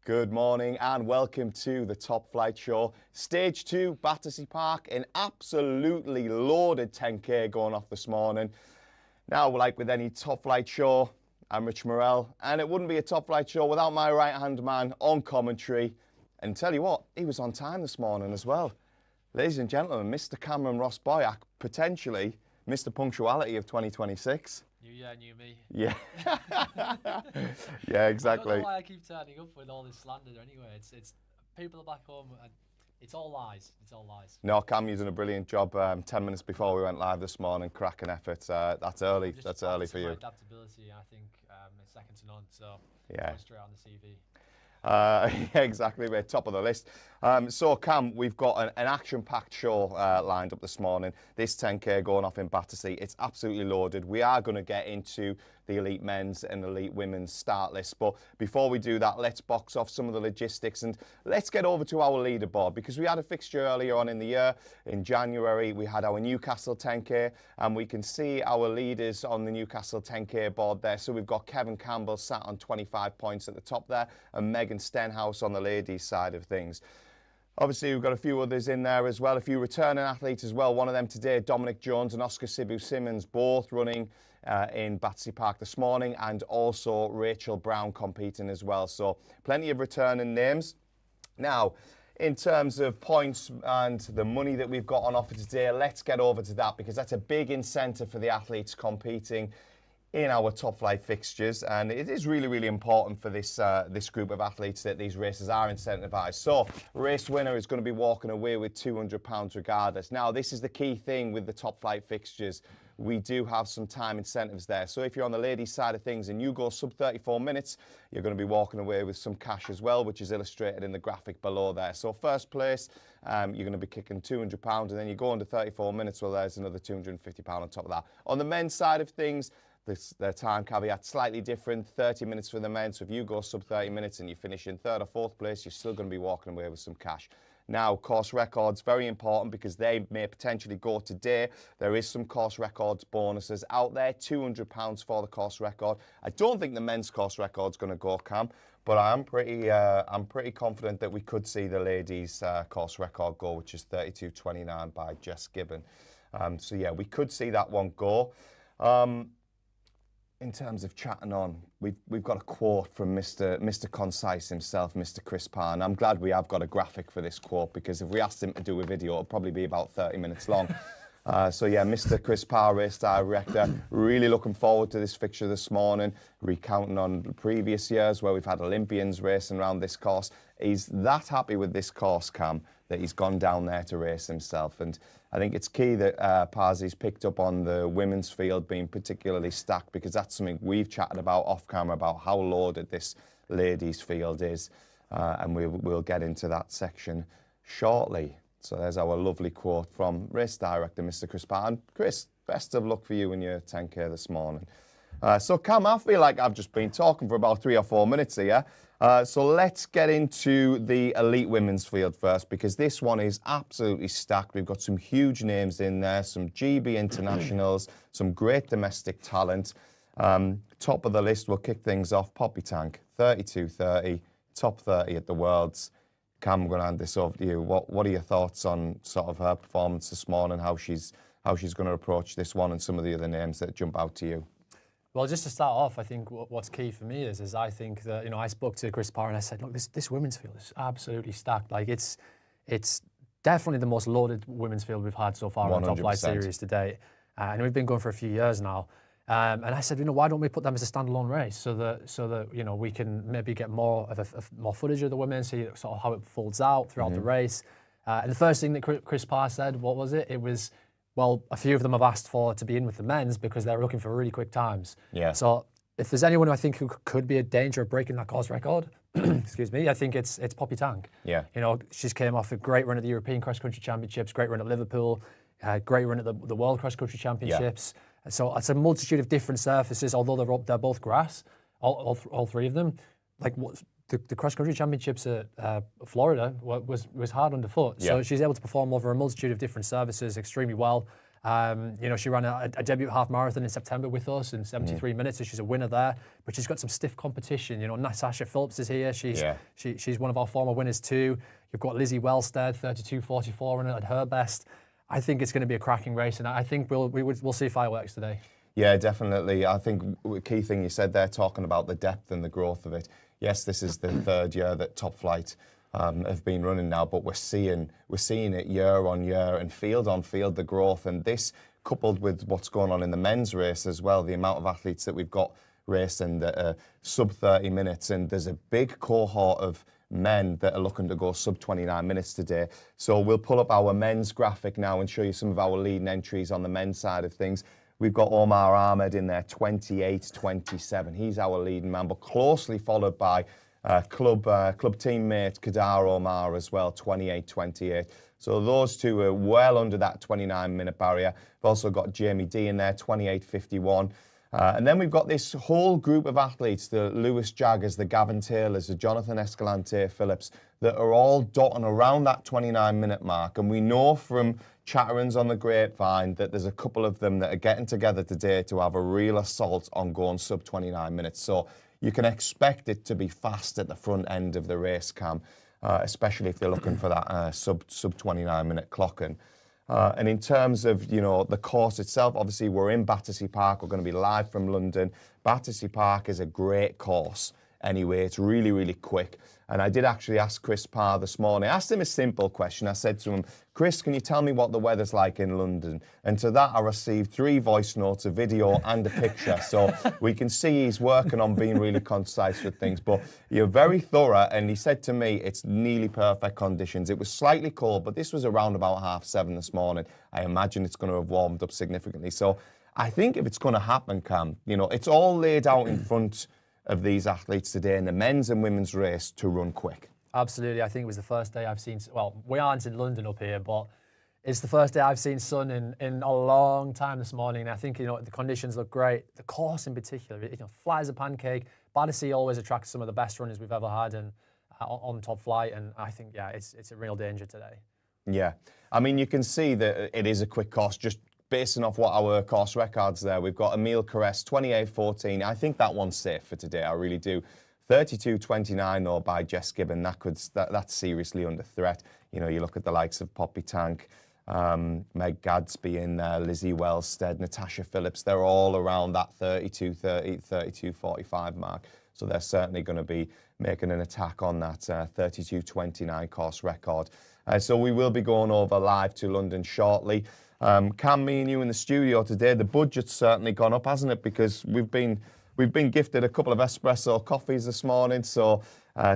Good morning and welcome to the Top Flight Show. Stage 2, Battersea Park, an absolutely loaded 10k going off this morning. Now, like with any Top Flight Show, I'm Rich Morell, and it wouldn't be a Top Flight Show without my right-hand man on commentary. And tell you what, he was on time this morning as well. Ladies and gentlemen, Mr. Cameron Ross Boyack, potentially Mr. Punctuality of 2026. New year, new me. Yeah. Yeah, exactly. I don't know why I keep turning up with all this slander anyway. It's people are back home and it's all lies. It's all lies. No, Cam, you're doing a brilliant job. 10 minutes before we went live this morning, cracking effort. That's early. That's early for you. Adaptability, I think, it's second to none. So yeah, going straight on the CV. Yeah, exactly. We're top of the list. So, Cam, we've got an action-packed show lined up this morning. This 10k going off in Battersea. It's absolutely loaded. We are going to get into the elite men's and elite women's start list. But before we do that, let's box off some of the logistics and let's get over to our leaderboard, because we had a fixture earlier on in the year. In January, we had our Newcastle 10k, and we can see our leaders on the Newcastle 10k board there. So we've got Kevin Campbell sat on 25 points at the top there, and Megan Stenhouse on the ladies' side of things. Obviously, we've got a few others in there as well, a few returning athletes as well. One of them today, Dominic Jones and Oscar Sibu-Simmons, both running in Battersea Park this morning, and also Rachel Brown competing as well. So plenty of returning names. Now, in terms of points and the money that we've got on offer today, let's get over to that, because that's a big incentive for the athletes competing in our top flight fixtures, and it is really, really important for this this group of athletes that these races are incentivised. So, race winner is going to be walking away with £200 regardless. Now, this is the key thing with the top flight fixtures. We do have some time incentives there. So if you're on the ladies' side of things and you go sub 34 minutes, you're going to be walking away with some cash as well, which is illustrated in the graphic below there. So first place, you're going to be kicking £200, and then you go under 34 minutes, well, there's another £250 on top of that. On the men's side of things, their time caveat slightly different, 30 minutes for the men. So if you go sub 30 minutes and you finish in third or fourth place, you're still going to be walking away with some cash. Now, course records, very important, because they may potentially go today. There is some course records bonuses out there, £200 for the course record. I don't think the men's course record's going to go, Cam, but I'm pretty confident that we could see the ladies' course record go, which is 32.29 by Jess Gibbon. So yeah, we could see that one go. In terms of chatting on, we've got a quote from Mr. Concise himself, Mr. Chris Parr, and I'm glad we have got a graphic for this quote, because if we asked him to do a video, it'll probably be about 30 minutes long. So yeah, Mr. Chris Parr, race director, really looking forward to this fixture this morning, recounting on previous years where we've had Olympians racing around this course. He's that happy with this course, Cam, that he's gone down there to race himself. And I think it's key that Parzy's picked up on the women's field being particularly stacked, because that's something we've chatted about off camera, about how loaded this ladies' field is. And we'll get into that section shortly. So there's our lovely quote from race director, Mr. Chris Parr. And Chris, best of luck for you in your 10k this morning. So Cam, I feel like I've just been talking for about 3 or 4 minutes here. So let's get into the elite women's field first, because this one is absolutely stacked. We've got some huge names in there, some GB internationals, some great domestic talent. Top of the list, we'll kick things off. Poppy Tank, 32.30, top 30 at the Worlds. Cam, I'm going to hand this over to you. What are your thoughts on sort of her performance this morning, how she's going to approach this one, and some of the other names that jump out to you? Well, just to start off, I think what's key for me is I think that, I spoke to Chris Parr and I said, look, this women's field is absolutely stacked. Like it's definitely the most loaded women's field we've had so far on the Top Flight series to date. And we've been going for a few years now. And I said, why don't we put them as a standalone race so that we can maybe get more footage of the women, see sort of how it folds out throughout the race. And the first thing that Chris Parr said, what was it? It was, well, a few of them have asked to be in with the men's because they're looking for really quick times. Yeah. So if there's anyone who I think who could be a danger of breaking that course record, excuse me, I think it's Poppy Tank. Yeah. She's came off a great run at the European Cross Country Championships, great run at Liverpool, great run at the World Cross Country Championships. Yeah. So it's a multitude of different surfaces, although they're both grass, all three of them. Like the Cross Country Championships at Florida was hard underfoot. Yeah. So she's able to perform over a multitude of different surfaces extremely well. You know, she ran a debut half marathon in September with us in 73 minutes, so she's a winner there. But she's got some stiff competition. You know, Natasha Phillips is here. She's one of our former winners too. You've got Lizzie Wellstead, 32:44 running at her best. I think it's going to be a cracking race, and I think we'll see fireworks today. Yeah, definitely. I think the key thing you said there, talking about the depth and the growth of it. Yes, this is the third year that Top Flight have been running now, but we're seeing it year on year and field on field, the growth. And this, coupled with what's going on in the men's race as well, the amount of athletes that we've got racing that are sub 30 minutes, and there's a big cohort of men that are looking to go sub 29 minutes today. So we'll pull up our men's graphic now and show you some of our leading entries on the men's side of things. We've got Omar Ahmed in there, 28:27. He's our leading man, but closely followed by club teammate Kadar Omar as well, 28:28. So those two are well under that 29-minute barrier. We've also got Jamie D in there, 28:51. And then we've got this whole group of athletes, the Lewis Jaggers, the Gavin Taylors, the Jonathan Escalante Phillips, that are all dotting around that 29-minute mark. And we know from chatterings on the grapevine that there's a couple of them that are getting together today to have a real assault on going sub 29 minutes. So you can expect it to be fast at the front end of the race, Cam, especially if you're looking for that sub 29-minute clocking. And in terms of, you know, the course itself, obviously we're in Battersea Park. We're going to be live from London. Battersea Park is a great course anyway. It's really, really quick. And I did actually ask Chris Parr this morning. I asked him a simple question. I said to him, Chris, can you tell me what the weather's like in London? And to that, I received 3 voice notes, a video and a picture. So we can see he's working on being really concise with things. But you're very thorough. And he said to me, it's nearly perfect conditions. It was slightly cold, but this was around about 7:30 this morning. I imagine it's going to have warmed up significantly. So I think if it's going to happen, Cam, you know, it's all laid out in front of these athletes today in the men's and women's race to run quick. Absolutely. I think it was the first day I've seen, well, we aren't in London up here, but it's the first day I've seen sun in a long time this morning. And I think, you know, the conditions look great. The course in particular, you know, flat as a pancake. Battersea always attracts some of the best runners we've ever had and on Top Flight. And I think, yeah, it's a real danger today. Yeah. I mean, you can see that it is a quick course, just basing off what our course records there. We've got Emile Caress, 28:14. I think that one's safe for today. I really do. 32:29 though by Jess Gibbon. That's seriously under threat. You know, you look at the likes of Poppy Tank, Meg Gadsby in there, Lizzie Wellstead, Natasha Phillips. They're all around that 32:30, 32:45 mark. So they're certainly going to be making an attack on that 32:29 course record. So we will be going over live to London shortly. Cam, me and you in the studio today, the budget's certainly gone up, hasn't it? Because we've been gifted a couple of espresso coffees this morning, so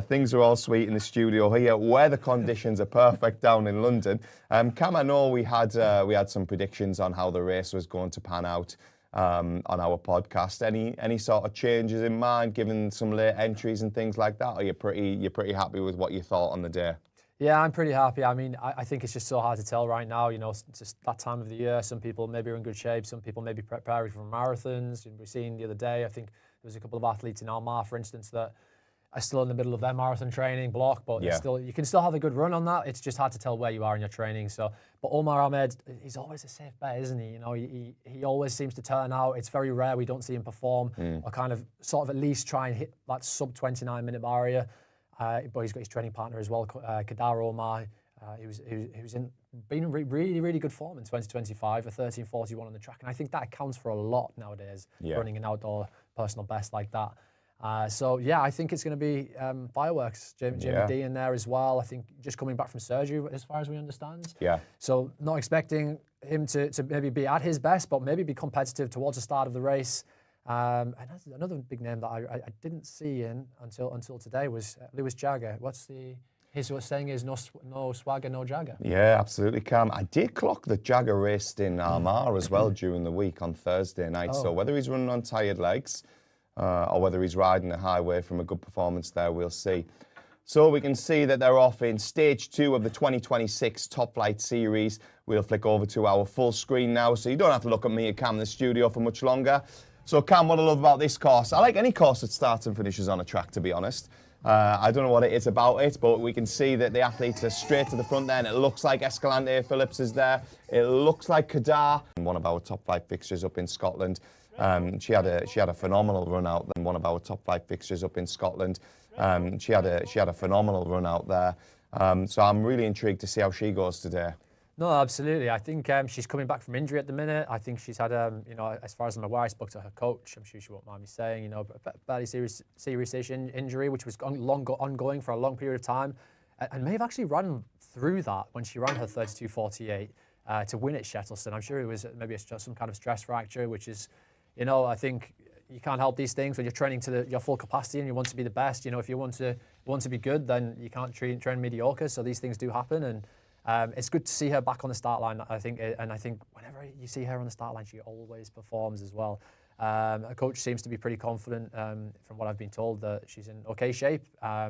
things are all sweet in the studio here, where the conditions are perfect down in London. Cam, I know we had some predictions on how the race was going to pan out on our podcast. Any sort of changes in mind, given some late entries and things like that? Or you're pretty happy with what you thought on the day? Yeah, I'm pretty happy. I mean, I think it's just so hard to tell right now. You know, it's just that time of the year. Some people maybe are in good shape. Some people maybe preparing for marathons. And we've seen the other day, I think there was a couple of athletes in Almar, for instance, that are still in the middle of their marathon training block, but yeah, you can still have a good run on that. It's just hard to tell where you are in your training. So, but Omar Ahmed, he's always a safe bet, isn't he? You know, he always seems to turn out. It's very rare we don't see him perform or kind of sort of at least try and hit that sub 29-minute barrier. But he's got his training partner as well, Kadar Omar, who's been in really good form in 2025, a 13:41 on the track. And I think that accounts for a lot nowadays, running an outdoor personal best like that. So, yeah, I think it's going to be fireworks. Jamie D in there as well. I think just coming back from surgery, as far as we understand. Yeah. So not expecting him to maybe be at his best, but maybe be competitive towards the start of the race. And another big name that I didn't see in until today was Lewis Jagger. His saying is no swagger, no Jagger. Yeah, absolutely, Cam. I did clock that Jagger raced in Almar as well during the week on Thursday night. So whether he's running on tired legs or whether he's riding the highway from a good performance there, we'll see. So we can see that they're off in stage 2 of the 2026 Top Flight series. We'll flick over to our full screen now, so you don't have to look at me and Cam in the studio for much longer. So, Cam, what I love about this course, I like any course that starts and finishes on a track, to be honest. I don't know what it is about it, but we can see that the athletes are straight to the front there, and it looks like Escalante Phillips is there. It looks like Kadar, one of our top 5 fixtures up in Scotland. She had a phenomenal run out. Then one of our top 5 fixtures up in Scotland. She had a phenomenal run out there. So I'm really intrigued to see how she goes today. No, absolutely. I think she's coming back from injury at the minute. I think she's had, as far as I'm aware, I spoke to her coach. I'm sure she won't mind me saying, a fairly serious injury, which was ongoing for a long period of time, and may have actually run through that when she ran her 32.48 to win at Shettleston. I'm sure it was maybe some kind of stress fracture, which is, I think you can't help these things when you're training to your full capacity and you want to be the best. If you want to be good, then you can't train mediocre. So these things do happen, and it's good to see her back on the start line, I think, and I think whenever you see her on the start line, she always performs as well. Her coach seems to be pretty confident, from what I've been told, that she's in okay shape. I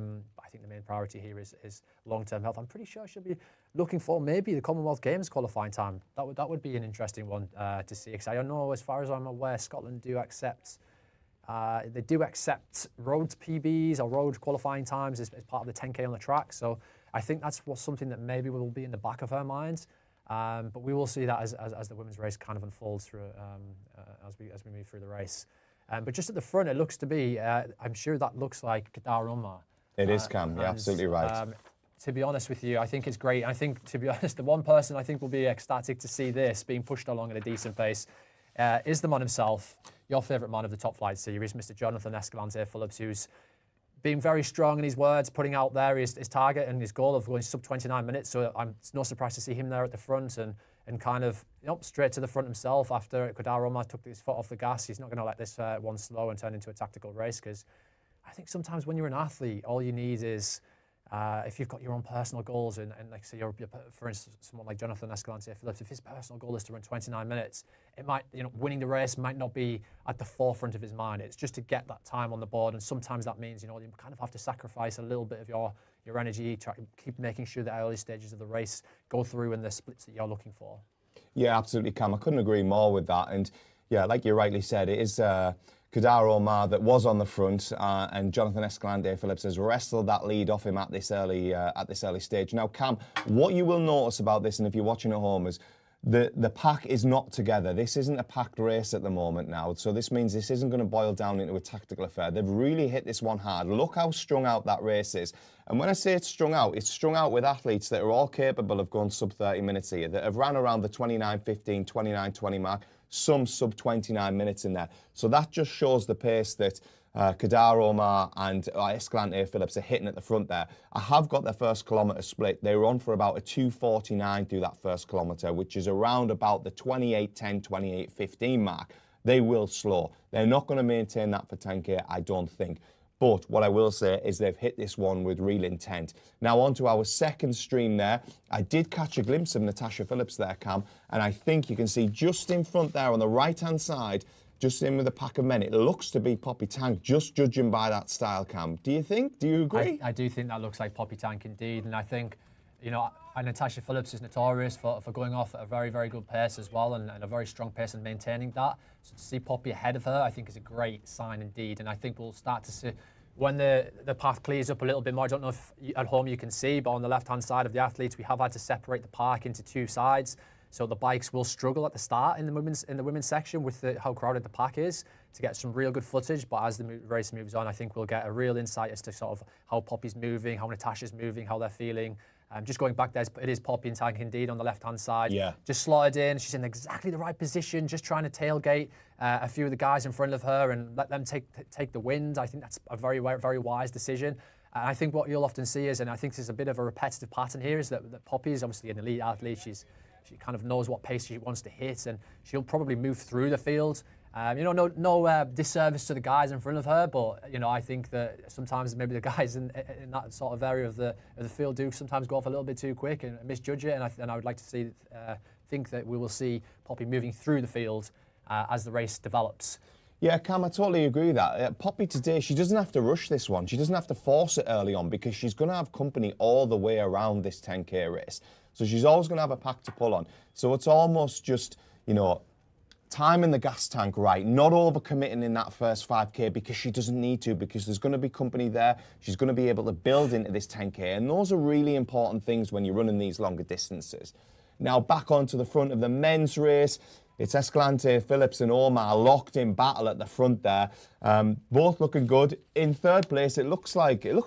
think the main priority here is long-term health. I'm pretty sure she'll be looking for maybe the Commonwealth Games qualifying time. That would be an interesting one to see, because I know, as far as I'm aware, Scotland do accept road PBs or road qualifying times as part of the 10K on the track. So I think that's something that maybe will be in the back of her mind. But we will see that as the women's race kind of unfolds through as we move through the race. But just at the front, it looks to be, I'm sure that looks like Kadar Omar. It is, Cam. You're absolutely right. To be honest with you, I think it's great. I think, to be honest, the one person I think will be ecstatic to see this being pushed along at a decent pace is the man himself, your favourite man of the Top Flight series, Mr. Jonathan Escalante Phillips, who's been very strong in his words, putting out there his target and his goal of going sub 29 minutes. So it's no surprise to see him there at the front and kind of straight to the front himself after Kadar Omar took his foot off the gas. He's not going to let this one slow and turn into a tactical race, because I think sometimes when you're an athlete, all you need is if you've got your own personal goals, and like say for instance, someone like Jonathan Escalante Phillips, if his personal goal is to run 29 minutes, it might, winning the race might not be at the forefront of his mind. It's just to get that time on the board, and sometimes that means, you kind of have to sacrifice a little bit of your energy, try to keep making sure the early stages of the race go through in the splits that you're looking for. Yeah, absolutely, Cam. I couldn't agree more with that. And yeah, like you rightly said, it is Kadar Omar that was on the front, and Jonathan Escalante Phillips has wrestled that lead off him at this early stage. Now, Cam, what you will notice about this, and if you're watching at home, is the pack is not together. This isn't a packed race at the moment now, so this means this isn't going to boil down into a tactical affair. They've really hit this one hard. Look how strung out that race is. And when I say it's strung out with athletes that are all capable of going sub 30 minutes here, that have ran around the 29:15, 29:20 mark, some sub 29 minutes in there. So that just shows the pace that Kadar Omar and Escalante Phillips are hitting at the front there. I have got their first kilometre split. They were on for about a 2:49 through that first kilometre, which is around about the 28:10, 28:15 mark. They will slow. They're not going to maintain that for 10K, I don't think. But what I will say is they've hit this one with real intent. Now on to our second stream there. I did catch a glimpse of Natasha Phillips there, Cam, and I think you can see just in front there on the right-hand side, just in with a pack of men, it looks to be Poppy Tank, just judging by that style, Cam. Do you think? Do you agree? I do think that looks like Poppy Tank indeed, and I think, Natasha Phillips is notorious for going off at a very, very good pace as well, and a very strong pace and maintaining that. So to see Poppy ahead of her, I think is a great sign indeed. And I think we'll start to see, when the path clears up a little bit more, I don't know if at home you can see, but on the left-hand side of the athletes, we have had to separate the park into two sides. So the bikes will struggle at the start in the women's section with how crowded the pack is to get some real good footage. But as the race moves on, I think we'll get a real insight as to sort of how Poppy's moving, how Natasha's moving, how they're feeling. Just going back there, it is Poppy and Tank indeed on the left-hand side. Yeah. Just slotted in. She's in exactly the right position, just trying to tailgate a few of the guys in front of her and let them take the wind. I think that's a very, very wise decision. And I think what you'll often see is, and I think this is a bit of a repetitive pattern here, is that Poppy is obviously an elite athlete. She kind of knows what pace she wants to hit, and she'll probably move through the field. No disservice to the guys in front of her, but I think that sometimes maybe the guys in that sort of area of the field do sometimes go off a little bit too quick and misjudge it. And I would like to think that we will see Poppy moving through the field as the race develops. Yeah, Cam, I totally agree with that. Poppy today, she doesn't have to rush this one. She doesn't have to force it early on, because she's going to have company all the way around this 10K race. So she's always going to have a pack to pull on. So it's almost just, timing the gas tank right, not overcommitting in that first 5K because she doesn't need to, because there's going to be company there. She's going to be able to build into this 10K, and those are really important things when you're running these longer distances. Now back onto the front of the men's race. It's Escalante Phillips and Omar locked in battle at the front there. Both looking good. In third place, it looks like your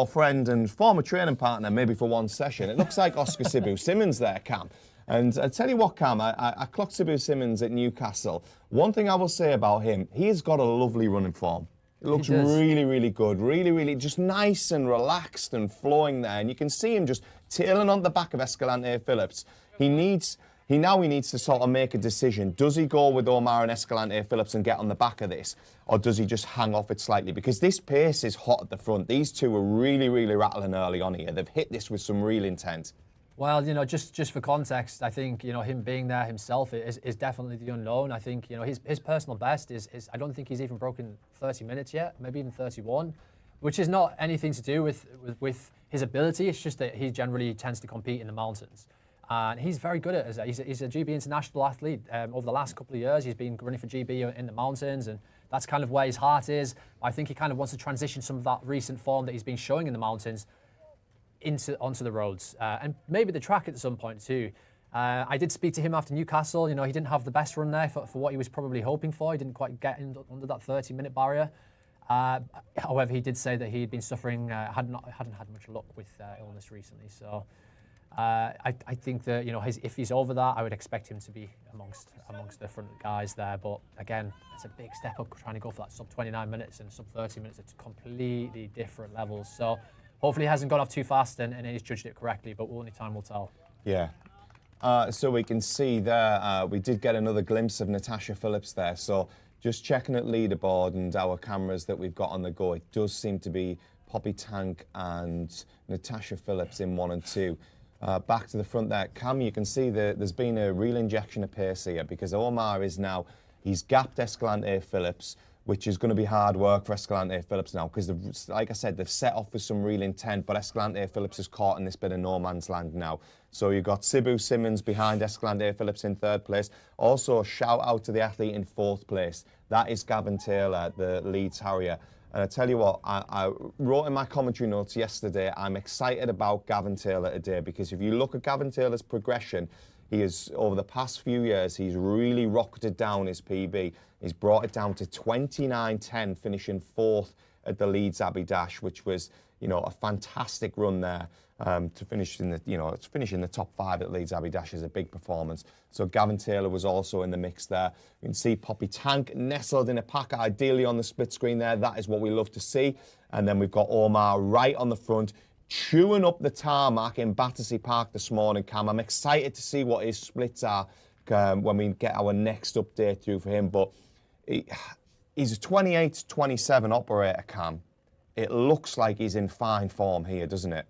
friend and former training partner, maybe for one session. It looks like Oscar Sibu Simmons there, Cam. And I tell you what, Cam, I clocked Sibu Simmons at Newcastle. One thing I will say about him, he has got a lovely running form. It looks really, really good. Really, really just nice and relaxed and flowing there. And you can see him just tailing on the back of Escalante Phillips. He needs to sort of make a decision. Does he go with Omar and Escalante Phillips and get on the back of this? Or does he just hang off it slightly? Because this pace is hot at the front. These two are really, really rattling early on here. They've hit this with some real intent. Well, just for context, I think, him being there himself is definitely the unknown. I think, his personal best is I don't think he's even broken 30 minutes yet, maybe even 31, which is not anything to do with his ability. It's just that he generally tends to compete in the mountains. And he's very good at it. He's a GB international athlete. Over the last couple of years, he's been running for GB in the mountains, and that's kind of where his heart is. I think he kind of wants to transition some of that recent form that he's been showing in the mountains onto the roads, and maybe the track at some point too. I did speak to him after Newcastle. He didn't have the best run there for what he was probably hoping for. He didn't quite get under that 30-minute barrier. However, he did say that he had been suffering, hadn't had much luck with illness recently. So I think that if he's over that, I would expect him to be amongst the front guys there. But again, it's a big step up trying to go for that sub 29 minutes and sub 30 minutes. It's completely different levels. So hopefully he hasn't gone off too fast and he's judged it correctly, but only time will tell. Yeah. So we can see there, we did get another glimpse of Natasha Phillips there. So just checking at Leaderboard and our cameras that we've got on the go, it does seem to be Poppy Tank and Natasha Phillips in 1 and 2. Back to the front there. Cam, you can see there's been a real injection of pace here because Omar he's gapped Escalante Phillips, which is going to be hard work for Escalante Phillips now because, like I said, they've set off with some real intent, but Escalante Phillips is caught in this bit of no man's land now. So you've got Sibu Simmons behind Escalante Phillips in third place. Also, shout out to the athlete in fourth place. That is Gavin Taylor, the Leeds Harrier. And I tell you what, I wrote in my commentary notes yesterday, I'm excited about Gavin Taylor today because if you look at Gavin Taylor's progression, he is, over the past few years, he's really rocketed down his PB. He's brought it down to 29.10, finishing fourth at the Leeds Abbey Dash, which was, a fantastic run there. To finish in the top 5 at Leeds Abbey Dash is a big performance. So Gavin Taylor was also in the mix there. You can see Poppy Tank nestled in a pack, ideally on the split screen there. That is what we love to see. And then we've got Omar right on the front, chewing up the tarmac in Battersea Park this morning, Cam. I'm excited to see what his splits are when we get our next update through for him. But he's a 28-27 operator, Cam. It looks like he's in fine form here, doesn't it?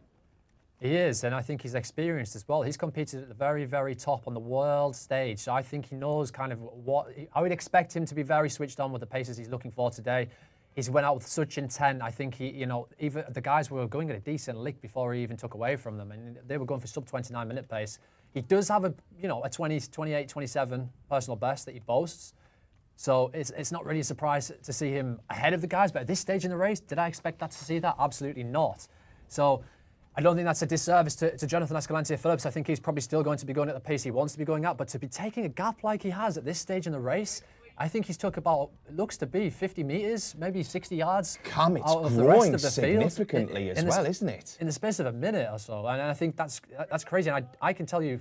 He is, and I think he's experienced as well. He's competed at the very, very top on the world stage, so I think he knows kind of what... I would expect him to be very switched on with the paces he's looking for today. He's went out with such intent. I think even the guys were going at a decent lick before he even took away from them, and they were going for sub 29 minute pace. He does have a 28, 27 personal best that he boasts. So it's not really a surprise to see him ahead of the guys, but at this stage in the race, did I expect to see that? Absolutely not. So I don't think that's a disservice to Jonathan Escalante Phillips. I think he's probably still going to be going at the pace he wants to be going at, but to be taking a gap like he has at this stage in the race, I think he's took about, it looks to be 50 metres, maybe 60 yards Cam, it's out of the growing rest of the significantly field. as well, isn't it? In the space of a minute or so. And I think that's crazy. And I can tell you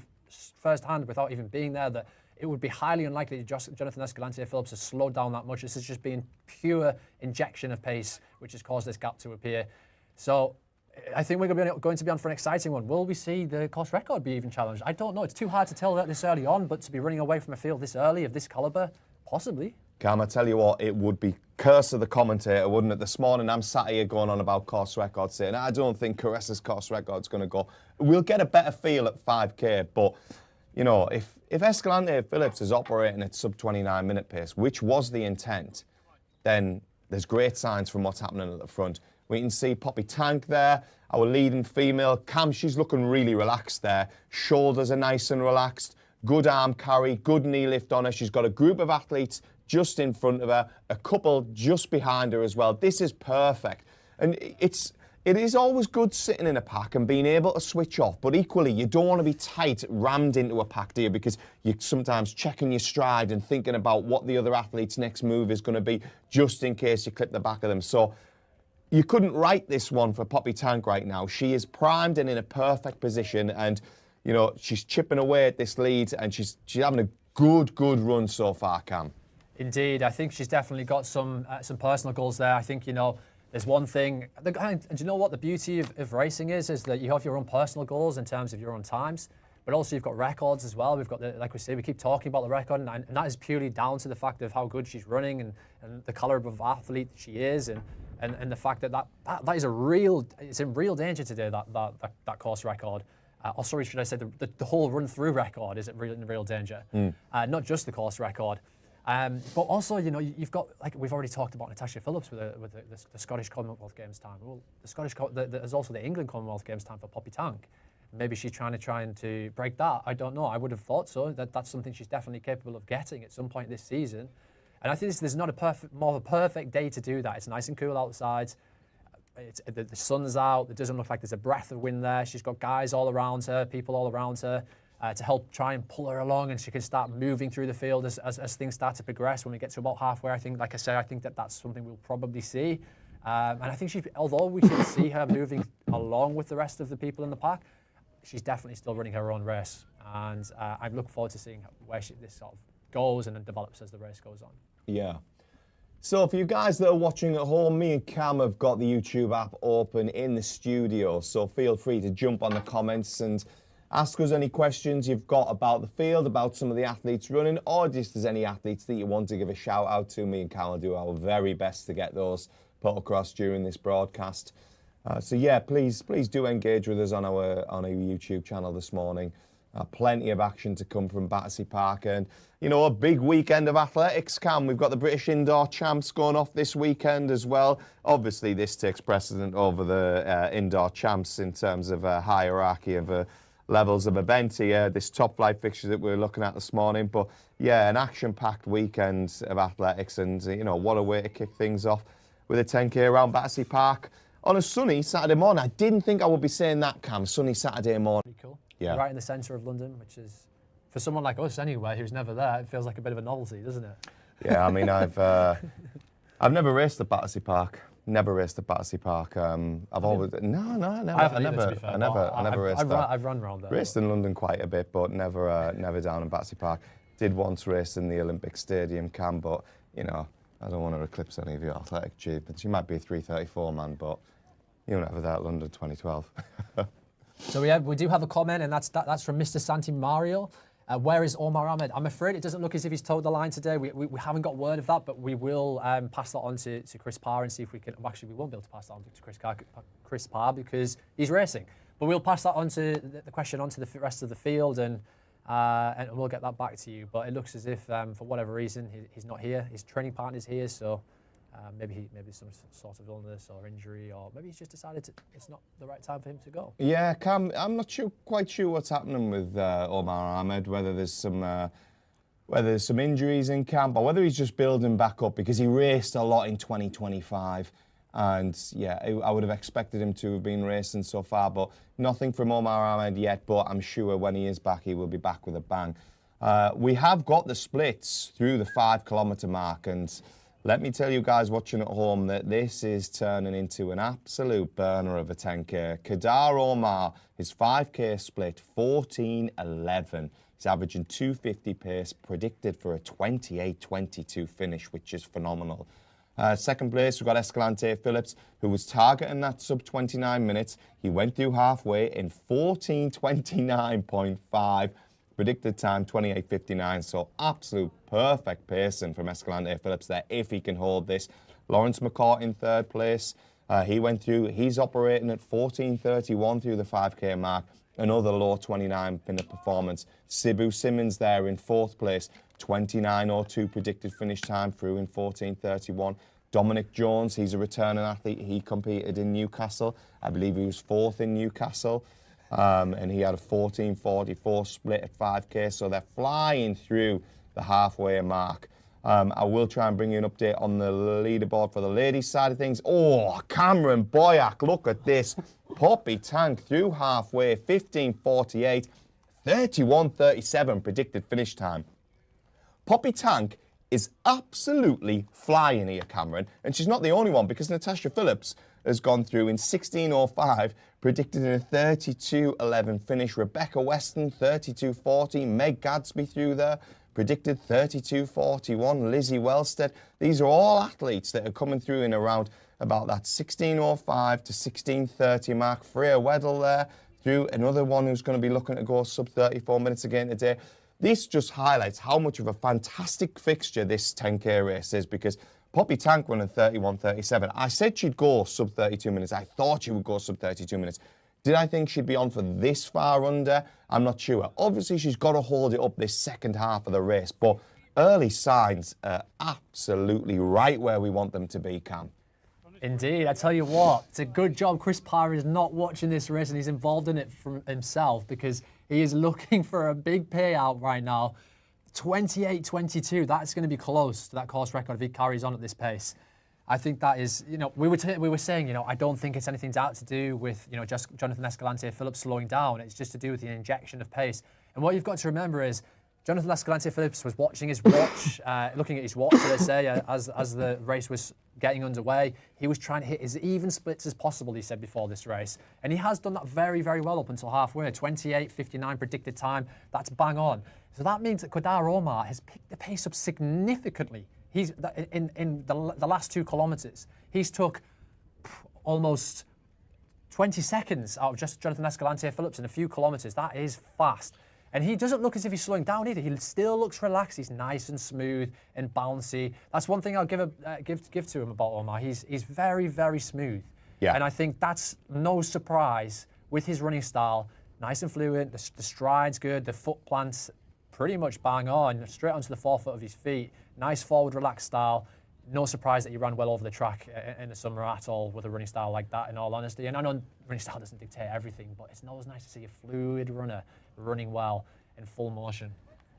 firsthand, without even being there, that it would be highly unlikely that Jonathan Escalante Phillips has slowed down that much. This has just been pure injection of pace, which has caused this gap to appear. So I think we're going to be on for an exciting one. Will we see the course record be even challenged? I don't know. It's too hard to tell that this early on, but to be running away from a field this early of this calibre, possibly. Cam, I tell you what, it would be curse of the commentator, wouldn't it? This morning I'm sat here going on about course records saying I don't think Caressa's course record's going to go. We'll get a better feel at 5K, but if Escalante Phillips is operating at sub 29 minute pace, which was the intent, then there's great signs from what's happening at the front. We can see Poppy Tank there, our leading female. Cam, she's looking really relaxed there. Shoulders are nice and relaxed. good arm carry, good knee lift on her. She's got a group of athletes just in front of her, a couple just behind her as well. This is perfect. And it is always good sitting in a pack and being able to switch off, but equally you don't want to be tight, rammed into a pack, do you? Because you're sometimes checking your stride and thinking about what the other athlete's next move is going to be, just in case you clip the back of them. So you couldn't write this one for Poppy Tank right now. She is primed and in a perfect position, and you know she's chipping away at this lead, and she's having a good run so far, Cam. Indeed, I think she's definitely got some personal goals there. I think, you know, there's one thing, and do you know what the beauty of racing is that you have your own personal goals in terms of your own times, but also you've got records as well. We've got, like we say, we keep talking about the record, and that is purely down to the fact of how good she's running and the caliber of athlete she is, and the fact that is it's in real danger today, that course record. Or sorry, should I say the whole run-through record is in real danger, not just the course record. But also, you know, you've got, like we've already talked about Natasha Phillips with the Scottish Commonwealth Games time. Well, there's also the England Commonwealth Games time for Poppy Tank. Maybe she's trying to break that. I don't know. I would have thought so. That's something she's definitely capable of getting at some point this season. And I think there's not more of a perfect day to do that. It's nice and cool outside. The sun's out. It doesn't look like there's a breath of wind there. She's got guys all around her, people all around her to help try and pull her along, and she can start moving through the field as things start to progress. When we get to about halfway, I think, like I say, I think that's something we'll probably see. And I think although we should see her moving along with the rest of the people in the pack, she's definitely still running her own race. And I look forward to seeing where this sort of goes and then develops as the race goes on. Yeah. So for you guys that are watching at home, me and Cam have got the YouTube app open in the studio, so feel free to jump on the comments and ask us any questions you've got about the field, about some of the athletes running, or just as any athletes that you want to give a shout out to. Me and Cam will do our very best to get those put across during this broadcast. So yeah, please do engage with us on our YouTube channel this morning. Plenty of action to come from Battersea Park, and you know, a big weekend of athletics, Cam. We've got the British Indoor Champs going off this weekend as well. Obviously, this takes precedent over the Indoor Champs in terms of a hierarchy of levels of event here. This top flight fixture that we're looking at this morning, but yeah, an action-packed weekend of athletics, and you know, what a way to kick things off with a 10k around Battersea Park on a sunny Saturday morning. I didn't think I would be saying that, Cam. Sunny Saturday morning. Pretty cool. Yeah. Right in the centre of London, which is, for someone like us anyway, who's never there, it feels like a bit of a novelty, doesn't it? Yeah, I mean, I've never raced at Battersea Park. Never raced at Battersea Park. I've always I never raced there. I've run around there. Raced in London quite a bit, but never down in Battersea Park. Did once race in the Olympic Stadium, Cam, but you know, I don't want to eclipse any of your athletic achievements. You might be a 334 man, but you were never there at London 2012. So we do have a comment, and that's from Mr. Santi Mario. Where is Omar Ahmed? I'm afraid it doesn't look as if he's towed the line today. We haven't got word of that, but we will pass that on to Chris Parr and see if we can. Actually, we won't be able to pass that on to Chris Parr because he's racing. But we'll pass that on to the question on to the rest of the field, and we'll get that back to you. But it looks as if, for whatever reason, he's not here. His training partner's here, so. Maybe some sort of illness or injury, or maybe he's just decided it's not the right time for him to go. Yeah, Cam, I'm not quite sure what's happening with Omar Ahmed, whether there's some injuries in camp or whether he's just building back up, because he raced a lot in 2025. And yeah, I would have expected him to have been racing so far, but nothing from Omar Ahmed yet. But I'm sure when he is back, he will be back with a bang. We have got the splits through the 5 kilometre mark, and let me tell you guys watching at home that this is turning into an absolute burner of a 10k. Kadar Omar, his 5k split, 14:11. He's averaging 250 pace, predicted for a 28:22 finish, which is phenomenal. Second place, we've got Escalante Phillips, who was targeting that sub 29 minutes. He went through halfway in 14:29.5. Predicted time 28:59, so absolute perfect pacing from Escalante Phillips there if he can hold this. Lawrence McCourt in third place. He went through, he's operating at 14:31 through the 5k mark. Another low 29-minute performance. Sibu Simmons there in fourth place. 29:02 predicted finish time through in 14:31. Dominic Jones, he's a returning athlete. He competed in Newcastle. I believe he was fourth in Newcastle. and he had a 14:44 split at 5K, so they're flying through the halfway mark. I will try and bring you an update on the leaderboard for the ladies' side of things. Oh, Cameron Boyack, look at this. Poppy Tank through halfway, 15:48, 31:37 predicted finish time. Poppy Tank is absolutely flying here, Cameron, and she's not the only one, because Natasha Phillips has gone through in 16:05, predicted in a 32:11 finish. Rebecca Weston, 32:40. Meg Gadsby through there, predicted 32:41. Lizzie Wellstead. These are all athletes that are coming through in around about that 16:05 to 16:30 mark. Freya Weddle there through, another one who's going to be looking to go sub 34 minutes again today. This just highlights how much of a fantastic fixture this 10K race is, because Poppy Tank running 31:37. I said she'd go sub 32 minutes. I thought she would go sub 32 minutes. Did I think she'd be on for this far under? I'm not sure. Obviously, she's got to hold it up this second half of the race, but early signs are absolutely right where we want them to be, Cam. Indeed, I tell you what, it's a good job Chris Parr is not watching this race and he's involved in it from himself, because he is looking for a big payout right now. 28:22, that's going to be close to that course record if he carries on at this pace. I think that is, we were saying, I don't think it's anything to do with, just Jonathan Escalante-Phillips slowing down. It's just to do with the injection of pace. And what you've got to remember is Jonathan Escalante-Phillips was watching his watch, looking at his watch, should I say, as the race was getting underway. He was trying to hit as even splits as possible, he said, before this race. And he has done that very, very well up until halfway. 28:59 predicted time. That's bang on. So that means that Kodar Omar has picked the pace up significantly. He's in the last 2 kilometres. He's took almost 20 seconds out of just Jonathan Escalante-Phillips in a few kilometres. That is fast. And he doesn't look as if he's slowing down either. He still looks relaxed. He's nice and smooth and bouncy. That's one thing I'll give to him about Omar. He's very, very smooth. Yeah. And I think that's no surprise with his running style. Nice and fluent. The stride's good. The foot plant's pretty much bang on, straight onto the forefoot of his feet. Nice forward, relaxed style. No surprise that he ran well over the track in the summer at all with a running style like that, in all honesty. And I know running style doesn't dictate everything, but it's always nice to see a fluid runner running well in full motion.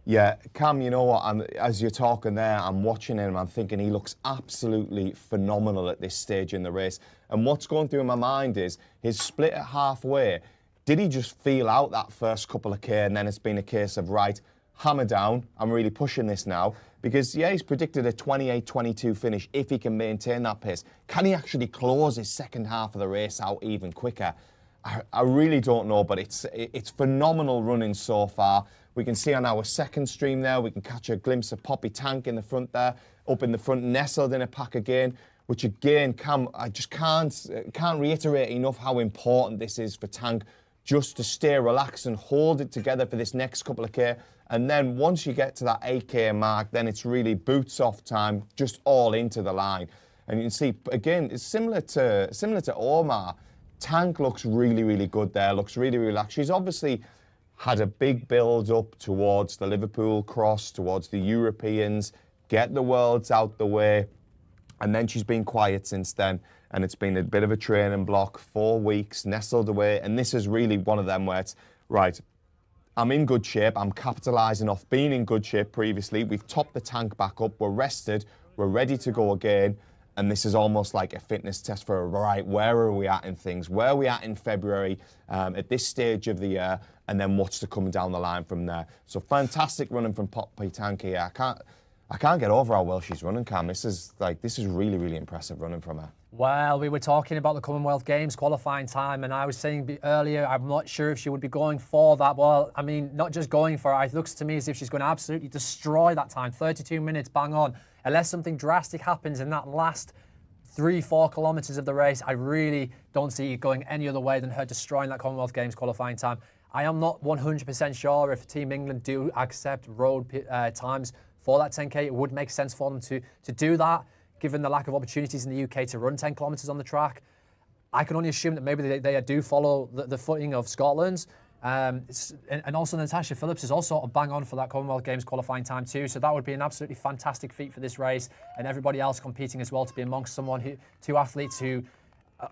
Yeah, Cam, you know what, as you're talking there, I'm watching him, I'm thinking he looks absolutely phenomenal at this stage in the race. And what's going through my mind is his split at halfway. Did he just feel out that first couple of K, and then it's been a case of, right, hammer down, I'm really pushing this now? Because, yeah, he's predicted a 28:22 finish if he can maintain that pace. Can he actually close his second half of the race out even quicker? I really don't know, but it's phenomenal running so far. We can see on our second stream there, we can catch a glimpse of Poppy Tank in the front there, up in the front, nestled in a pack again, which again, Cam, I just can't reiterate enough how important this is for Tank, just to stay relaxed and hold it together for this next couple of K. And then once you get to that 8K mark, then it's really boots off time, just all into the line. And you can see, again, it's similar to Omar. Tank looks really, really good there, looks really relaxed. She's obviously had a big build up towards the Liverpool cross, towards the Europeans, get the Worlds out the way. And then she's been quiet since then. And it's been a bit of a training block, 4 weeks, nestled away. And this is really one of them where it's, right, I'm in good shape. I'm capitalising off being in good shape previously. We've topped the tank back up. We're rested. We're ready to go again. And this is almost like a fitness test for, right, where are we at in things? Where are we at in February at this stage of the year? And then what's to come down the line from there? So fantastic running from Poppy Tank here. I can't get over how well she's running, Cam. This is really, really impressive running from her. Well, we were talking about the Commonwealth Games qualifying time, and I was saying earlier, I'm not sure if she would be going for that. Well, I mean, not just going for it. It looks to me as if she's going to absolutely destroy that time. 32 minutes, bang on. Unless something drastic happens in that last 3-4 kilometres of the race, I really don't see it going any other way than her destroying that Commonwealth Games qualifying time. I am not 100% sure if Team England do accept road times for that 10K. It would make sense for them to do that, given the lack of opportunities in the UK to run 10 kilometres on the track. I can only assume that maybe they do follow the footing of Scotland's. And also Natasha Phillips is also a bang on for that Commonwealth Games qualifying time too. So that would be an absolutely fantastic feat for this race, and everybody else competing as well, to be amongst two athletes who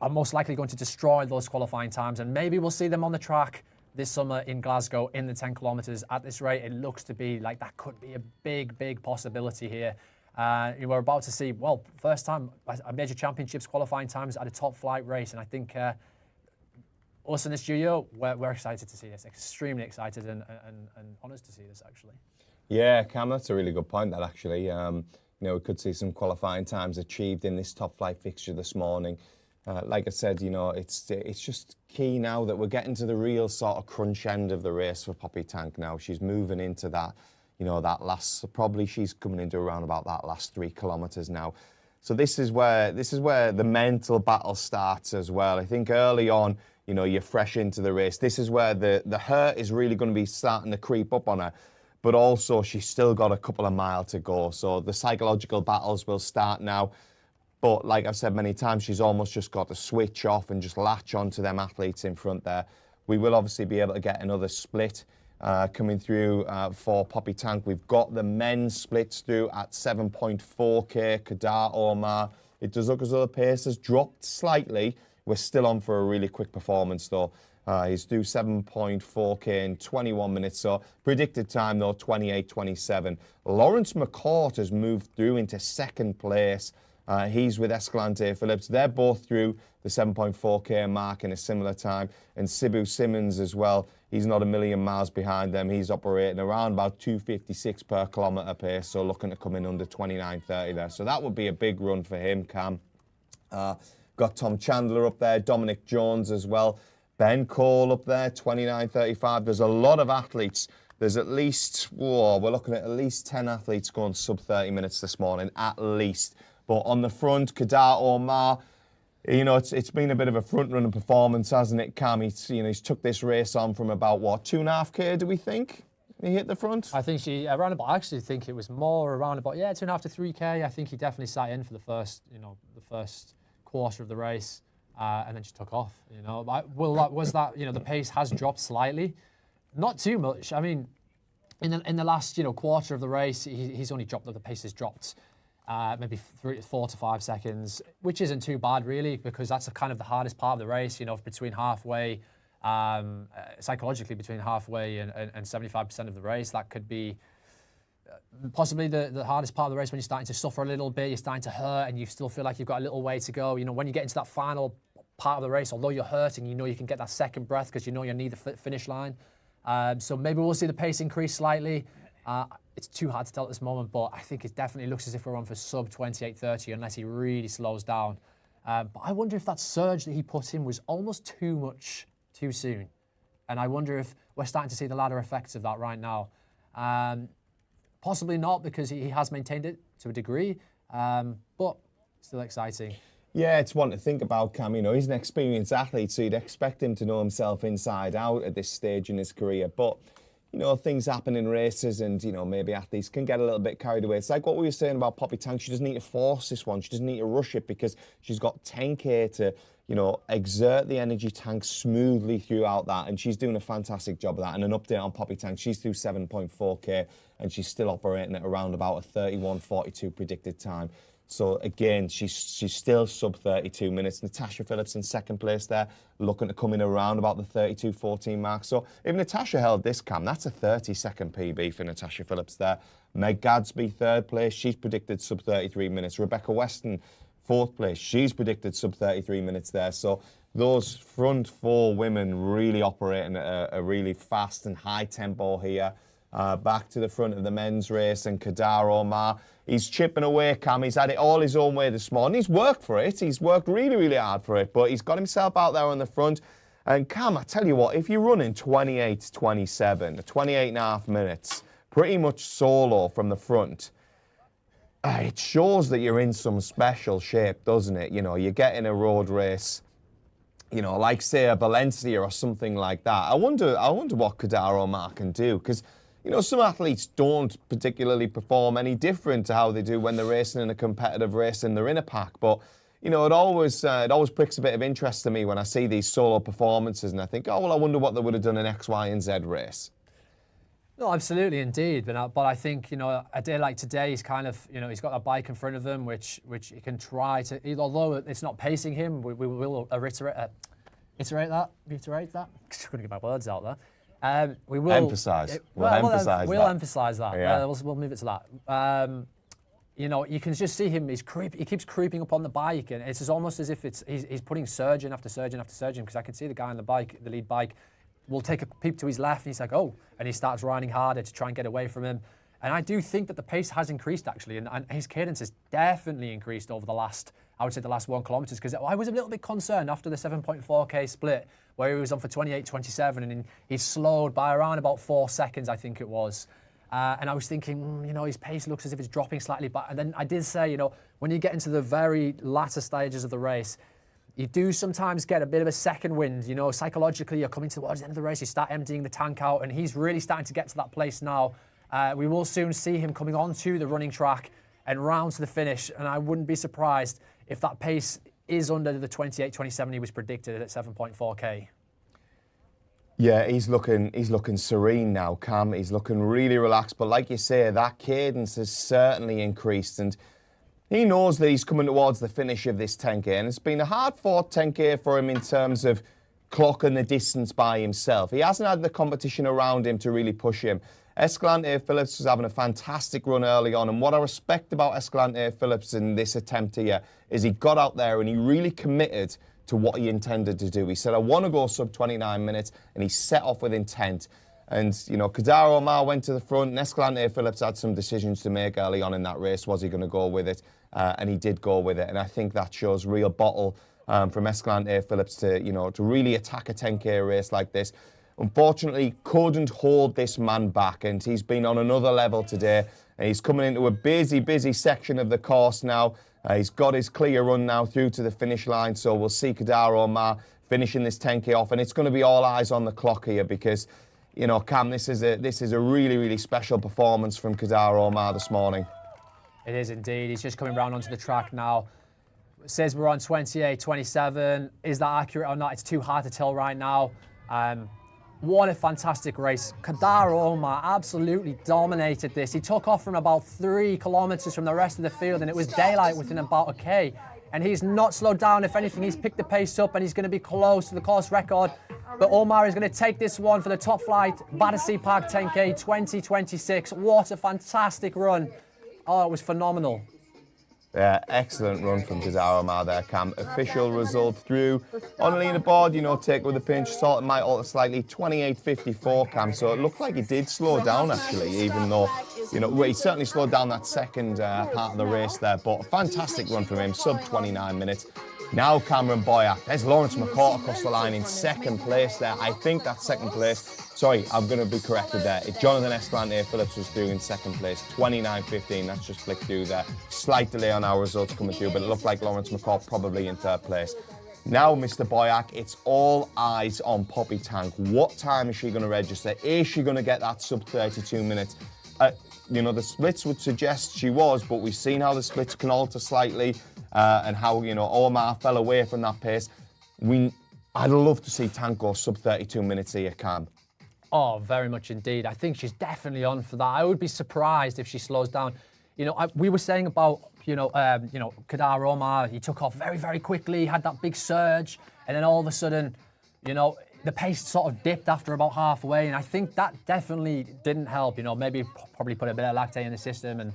are most likely going to destroy those qualifying times, and maybe we'll see them on the track this summer in Glasgow in the 10 kilometres. At this rate, it looks to be like that could be a big possibility here. We're about to see, well, first time a major championships qualifying times at a top flight race, and I think us in the studio, we're excited to see this, extremely excited and honoured to see this actually. Yeah, Cam, that's a really good point, that actually. We could see some qualifying times achieved in this top flight fixture this morning. Like I said, it's just key now that we're getting to the real sort of crunch end of the race for Poppy Tank now. She's moving into that, that last, probably she's coming into around about that last 3 kilometres now. So this is where the mental battle starts as well. I think early on, you're fresh into the race. This is where the hurt is really going to be starting to creep up on her. But also, she's still got a couple of miles to go. So the psychological battles will start now. But like I've said many times, she's almost just got to switch off and just latch onto them athletes in front there. We will obviously be able to get another split coming through for Poppy Tank. We've got the men's splits through at 7.4k. Kedar Omar. It does look as though the pace has dropped slightly. We're still on for a really quick performance though. He's due 7.4k in 21 minutes. So predicted time though, 28:27. Lawrence McCourt has moved through into second place. He's with Escalante Phillips. They're both through the 7.4k mark in a similar time. And Sibu Simmons as well. He's not a million miles behind them. He's operating around about 2:56 per kilometre pace. So looking to come in under 29:30 there. So that would be a big run for him, Cam. Got Tom Chandler up there, Dominic Jones as well. Ben Cole up there, 29:35. There's a lot of athletes. There's at least, we're looking at least 10 athletes going sub 30 minutes this morning, at least. But on the front, Kedar Omar, it's been a bit of a front-running performance, hasn't it, Cam? He's took this race on from about, 2.5k, do we think? He hit the front? I think I actually think it was more around about, 2.5 to 3k. I think he definitely sat in for the first quarter of the race. And then just took off, Was that, the pace has dropped slightly? Not too much. I mean, in the last, quarter of the race, he's only dropped, the pace has dropped maybe 4 to 5 seconds, which isn't too bad, really, because that's kind of the hardest part of the race, between halfway, psychologically between halfway and 75% of the race. That could be possibly the hardest part of the race when you're starting to suffer a little bit, you're starting to hurt, and you still feel like you've got a little way to go. When you get into that final part of the race, although you're hurting, you can get that second breath because you're near the finish line. So maybe we'll see the pace increase slightly. It's too hard to tell at this moment, but I think it definitely looks as if we're on for sub 28:30 unless he really slows down. But I wonder if that surge that he put in was almost too much too soon. And I wonder if we're starting to see the latter effects of that right now. Possibly not, because he has maintained it to a degree, but still exciting. Yeah, it's one to think about, Cam. He's an experienced athlete, so you'd expect him to know himself inside out at this stage in his career. But, things happen in races and, maybe athletes can get a little bit carried away. It's like what we were saying about Poppy Tank. She doesn't need to force this one. She doesn't need to rush it because she's got 10k to, exert the energy tank smoothly throughout that. And she's doing a fantastic job of that. And an update on Poppy Tank, she's through 7.4k and she's still operating at around about a 31:42 predicted time. So again, she's still sub 32 minutes. Natasha Phillips in second place there, looking to come in around about the 32:14 mark. So if Natasha held this, Cam, that's a 30-second PB for Natasha Phillips there. Meg Gadsby, third place, she's predicted sub 33 minutes. Rebecca Weston, fourth place, she's predicted sub 33 minutes there. So those front four women really operating at a really fast and high tempo here. Back to the front of the men's race, and Kedar Omar, he's chipping away, Cam. He's had it all his own way this morning. He's worked for it. He's worked really, really hard for it, but he's got himself out there on the front. And Cam, I tell you what, if you're running 28:27, 28.5 minutes, pretty much solo from the front, it shows that you're in some special shape, doesn't it? You get in a road race, like say a Valencia or something like that. I wonder what Kedar Omar can do, because some athletes don't particularly perform any different to how they do when they're racing in a competitive race and they're in a pack. But, it always pricks a bit of interest to me when I see these solo performances and I think, I wonder what they would have done in X, Y, and Z race. No, absolutely, indeed. But I think, you know, a day like today, he's kind of, you know, he's got a bike in front of him, which he can try to, although it's not pacing him, we will reiterate that. Couldn't get my words out there. We will emphasise. We'll emphasise that. Yeah. We'll move it to that. You know, you can just see him. He keeps creeping up on the bike, and it's almost as if he's putting surgeon after surgeon after surgeon. Because I can see the guy on the bike, the lead bike, will take a peep to his left, and he's like, oh, and he starts riding harder to try and get away from him. And I do think that the pace has increased actually, and his cadence has definitely increased over the last 1 kilometres. Because I was a little bit concerned after the 7.4k split, where he was on for 28:27, and he slowed by around about 4 seconds, I think it was. And I was thinking, you know, his pace looks as if it's dropping slightly back. And then I did say, you know, when you get into the very latter stages of the race, you do sometimes get a bit of a second wind. You know, psychologically, you're coming towards the end of the race, you start emptying the tank out, and he's really starting to get to that place now. We will soon see him coming onto the running track and round to the finish. And I wouldn't be surprised if that pace is under the 28:27 he was predicted at 7.4k. Yeah, he's looking serene now, Cam. He's looking really relaxed. But like you say, that cadence has certainly increased, and he knows that he's coming towards the finish of this 10k. And it's been a hard-fought 10k for him in terms of clocking the distance by himself. He hasn't had the competition around him to really push him. Escalante Phillips was having a fantastic run early on, and what I respect about Escalante Phillips in this attempt here is he got out there and he really committed to what he intended to do. He said, I want to go sub 29 minutes, and he set off with intent. And, you know, Kadar Omar went to the front, and Escalante Phillips had some decisions to make early on in that race. Was he going to go with it? And he did go with it. And I think that shows real bottle from Escalante Phillips to, you know, to really attack a 10k race like this. Unfortunately, couldn't hold this man back, and he's been on another level today. And he's coming into a busy section of the course now. He's got his clear run now through to the finish line, so we'll see Kadar Omar finishing this 10k off, and it's going to be all eyes on the clock here because, you know, Cam, this is a really special performance from Kadar Omar this morning. It is indeed. He's just coming round onto the track now. It says we're on 28:27. Is that accurate or not? It's too hard to tell right now. What a fantastic race. Kadar Omar absolutely dominated this. He took off from about 3 kilometres from the rest of the field, and it was daylight within about a K. And he's not slowed down. If anything, he's picked the pace up, and he's going to be close to the course record. But Omar is going to take this one for the top flight, Battersea Park 10K 2026. What a fantastic run. Oh, it was phenomenal. Yeah, excellent run from Kadar Omar there, Cam. Official result through on the leaderboard, you know, take it with a pinch. Salt might alter slightly, 28:54, Cam. So it looked like he did slow down, actually, even though, you know, he certainly slowed down that second part of the race there. But a fantastic run from him, sub 29 minutes. Now Cameron Boyack. There's Lawrence McCourt across the line in second place there. I think that's second place. Sorry, I'm going to be corrected there. Jonathan Escalante Phillips was through in second place, 29:15. That's just flicked through there. Slight delay on our results coming through, but it looked like Lawrence McCourt probably in third place. Now, Mr. Boyack, it's all eyes on Poppy Tank. What time is she going to register? Is she going to get that sub 32 minutes? You know, the splits would suggest she was, but we've seen how the splits can alter slightly and how, you know, Omar fell away from that pace. I'd love to see Tank go sub 32 minutes here, Cam. Oh, very much indeed. I think she's definitely on for that. I would be surprised if she slows down. You know, we were saying about, Kadar Omar, he took off very quickly, had that big surge, and then all of a sudden, you know, the pace sort of dipped after about halfway, and I think that definitely didn't help. You know, maybe probably put a bit of lactate in the system, and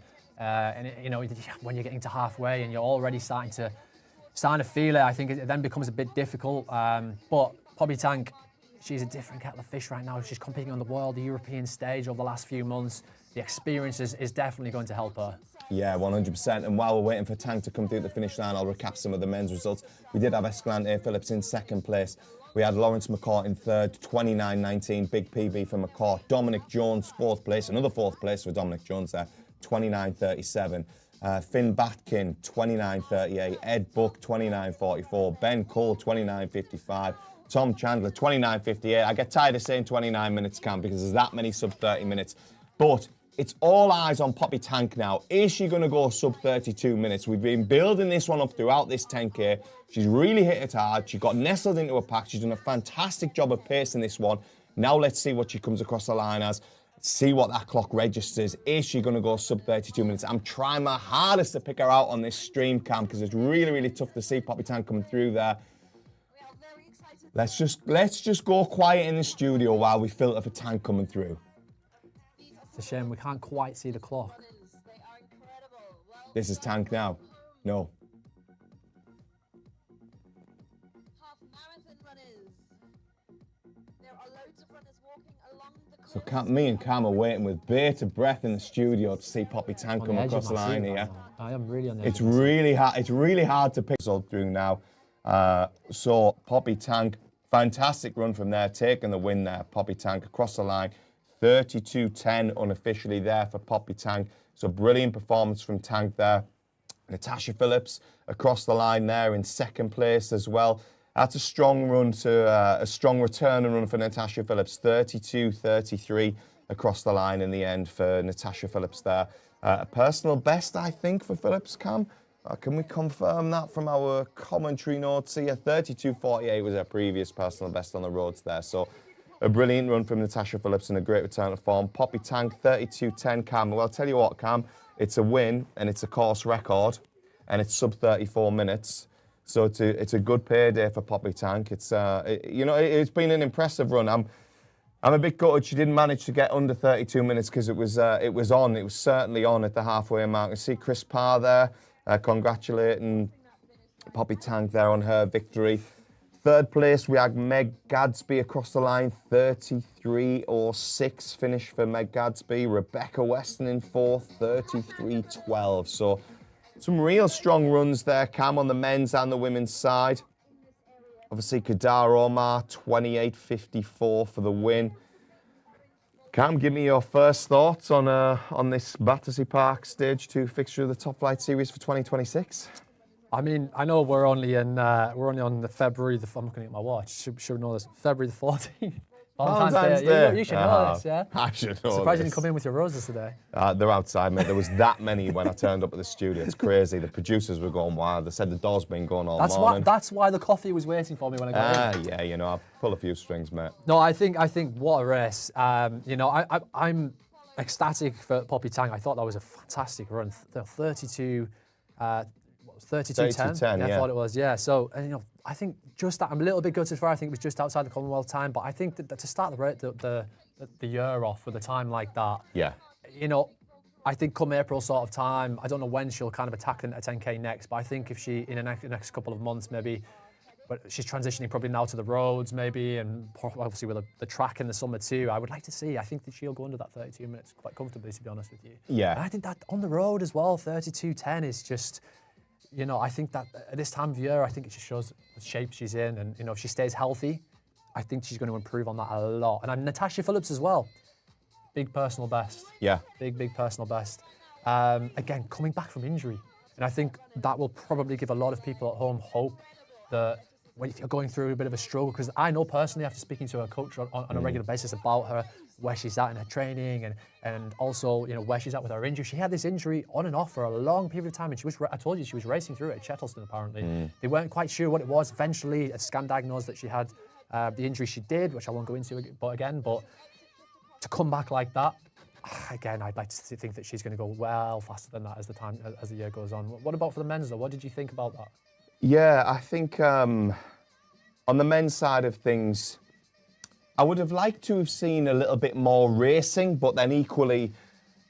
you know, when you're getting to halfway and you're already starting to feel it, I think it then becomes a bit difficult. But Poppy Tank, she's a different kettle of fish right now. She's competing on the world, the European stage over the last few months. The experience is definitely going to help her. Yeah, 100%. And while we're waiting for Tank to come through the finish line, I'll recap some of the men's results. We did have Escalante Phillips in second place. We had Lawrence McCourt in third, 29:19, big PB for McCourt. Dominic Jones, fourth place, another fourth place for Dominic Jones there, 29:37. Finn Batkin, 29:38. Ed Buck, 29:44. Ben Cole, 29:55. Tom Chandler, 29:58. I get tired of saying 29 minutes, Cam, because there's that many sub 30 minutes. But it's all eyes on Poppy Tank now. Is she going to go sub 32 minutes? We've been building this one up throughout this 10K. She's really hit it hard. She got nestled into a pack. She's done a fantastic job of pacing this one. Now let's see what she comes across the line as. see what that clock registers. Is she going to go sub 32 minutes? I'm trying my hardest to pick her out on this stream cam because it's really, really tough to see Poppy Tang coming through there. Let's just go quiet in the studio while we filter for Tang coming through. It's a shame we can't quite see the clock. This is Tang now. No. So me and Cam are waiting with bated breath in the studio to see Poppy Tang come across the line here. I am really on the edge. It's really hard to pick result through now. So Poppy Tang, fantastic run from there, taking the win there. Poppy Tang across the line, 32.10 unofficially there for Poppy Tang. So brilliant performance from Tang there. Natasha Phillips across the line there in second place as well. That's a strong run a strong return and run for Natasha Phillips. 32.33 across the line in the end for Natasha Phillips there. A personal best, I think, for Phillips, Cam. Can we confirm that from our commentary notes here? 32.48 was her previous personal best on the roads there. So a brilliant run from Natasha Phillips and a great return to form. Poppy Tang, 32.10, Cam. Well, I'll tell you what, Cam, it's a win and it's a course record and it's sub 34 minutes. So it's a good payday for Poppy Tang. It's it's been an impressive run. I'm a bit gutted she didn't manage to get under 32 minutes because it was certainly on at the halfway mark. You see Chris Parr there congratulating Poppy Tang there on her victory. Third place we had Meg Gadsby across the line, 33.06 finish for Meg Gadsby. Rebecca Weston in fourth, 33.12. So some real strong runs there, Cam, on the men's and the women's side. Obviously, Kadar Omar, 28.54 for the win. Cam, give me your first thoughts on this Battersea Park Stage 2 fixture of the Top Flight Series for 2026. I mean, I know we're only on the February. I'm looking at my watch. Should know this. February the 14th. Valentine's Day. You should know this, yeah? I should know Surprised you this. didn't come in with your roses today. They're outside, mate. There was that many when I turned up at the studio. It's crazy. The producers were going wild. They said the door's been going all morning. That's why the coffee was waiting for me when I got in. Yeah, I pull a few strings, mate. No, I think what a race. I'm ecstatic for Poppy Tang. I thought that was a fantastic run. 32. 32.10. I thought it was, yeah. So, I think just that, I'm a little bit gutted for her. I think it was just outside the Commonwealth time, but I think that to start the year off with a time like that, yeah. I think come April sort of time, I don't know when she'll kind of attack a 10K next, but I think if she, in the next couple of months, maybe, but she's transitioning probably now to the roads maybe, and obviously with the track in the summer too, I would like to see, I think that she'll go under that 32 minutes quite comfortably, to be honest with you. Yeah. And I think that on the road as well, 32.10 is just, I think that at this time of year, I think it just shows the shape she's in. And, if she stays healthy, I think she's going to improve on that a lot. And I'm Natasha Phillips as well. Big personal best. Yeah. Big personal best. Again, coming back from injury. And I think that will probably give a lot of people at home hope that when you're going through a bit of a struggle, because I know personally after speaking to her coach on a regular basis about her, where she's at in her training and also, where she's at with her injury. She had this injury on and off for a long period of time, and I told you she was racing through it at Shettleston apparently. They weren't quite sure what it was. Eventually, a scan diagnosed that she had the injury she did, which I won't go into but to come back like that, again, I'd like to think that she's going to go well faster than that as the year goes on. What about for the men's though? What did you think about that? Yeah, I think on the men's side of things, I would have liked to have seen a little bit more racing, but then equally,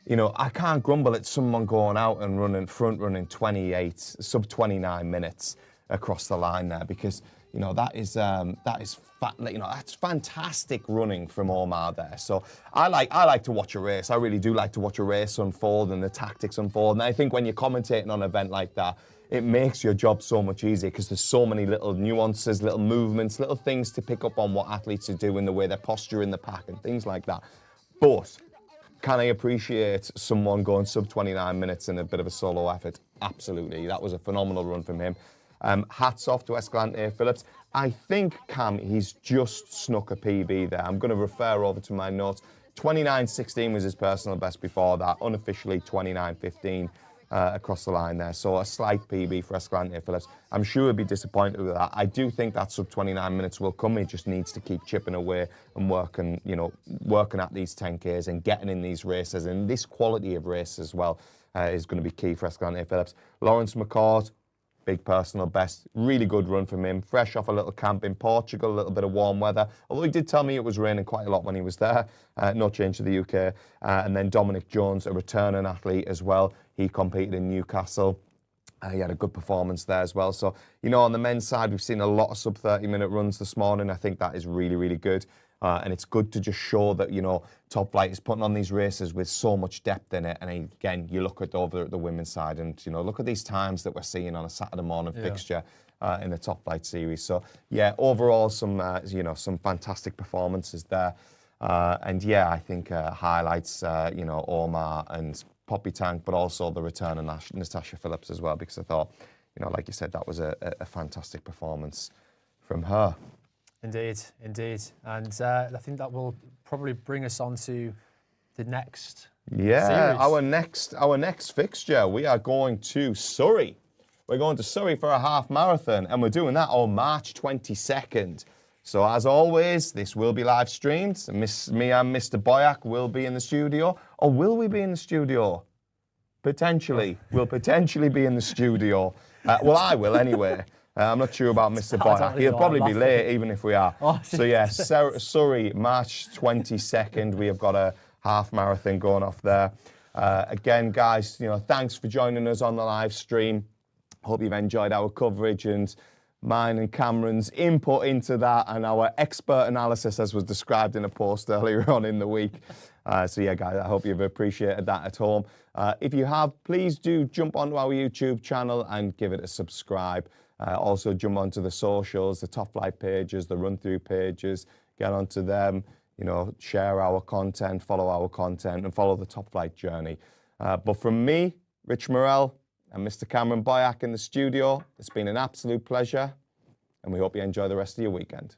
I can't grumble at someone going out and running 28, sub 29 minutes across the line there, because that's fantastic running from Omar there. So I like to watch a race. I really do like to watch a race unfold and the tactics unfold. And I think when you're commentating on an event like that, it makes your job so much easier because there's so many little nuances, little movements, little things to pick up on what athletes are doing, the way their posture in the pack and things like that. But can I appreciate someone going sub 29 minutes in a bit of a solo effort? Absolutely. That was a phenomenal run from him. Hats off to Escalante Phillips. I think, Cam, he's just snuck a PB there. I'm going to refer over to my notes. 29.16 was his personal best before that. Unofficially 29.15 across the line there. So a slight PB for Escalante Phillips. I'm sure he'll be disappointed with that. I do think that sub 29 minutes will come. He just needs to keep chipping away and working, working at these 10Ks and getting in these races. And this quality of race as well is going to be key for Escalante Phillips. Lawrence McCord, big personal best. Really good run from him. Fresh off a little camp in Portugal, a little bit of warm weather. Although he did tell me it was raining quite a lot when he was there. No change to the UK. And then Dominic Jones, a returning athlete as well. He competed in Newcastle. He had a good performance there as well. So, on the men's side, we've seen a lot of sub 30-minute runs this morning. I think that is really, really good. And it's good to just show that, Top Flight is putting on these races with so much depth in it. And again, you look at over at the women's side and, look at these times that we're seeing on a Saturday morning fixture in the Top Flight series. So, yeah, overall, some fantastic performances there. And, yeah, I think highlights, Omar and Poppy Tank, but also the return of Natasha Phillips as well, because I thought, like you said, that was a fantastic performance from her. Indeed. And I think that will probably bring us on to the next series. our next fixture. We are going to Surrey. We're going to Surrey for a half marathon, and we're doing that on March 22nd. So as always, this will be live streamed. Me and Mr. Boyack will be in the studio. Or will we be in the studio? Potentially. We'll potentially be in the studio. Well, I will anyway. I'm not sure about Mr. Boyack. He'll probably be late even if we are. So yeah, Surrey, March 22nd. We have got a half marathon going off there. Again, guys, thanks for joining us on the live stream. Hope you've enjoyed our coverage and mine and Cameron's input into that and our expert analysis as was described in a post earlier on in the week. So yeah, guys, I hope you've appreciated that at home. If you have, please do jump onto our YouTube channel and give it a subscribe. Also jump onto the socials, the Top Flight pages, the RunThrough pages, get onto them, share our content, follow our content and follow the Top Flight journey. But from me, Rich Morell, and Mr. Cameron Boyack in the studio, it's been an absolute pleasure, and we hope you enjoy the rest of your weekend.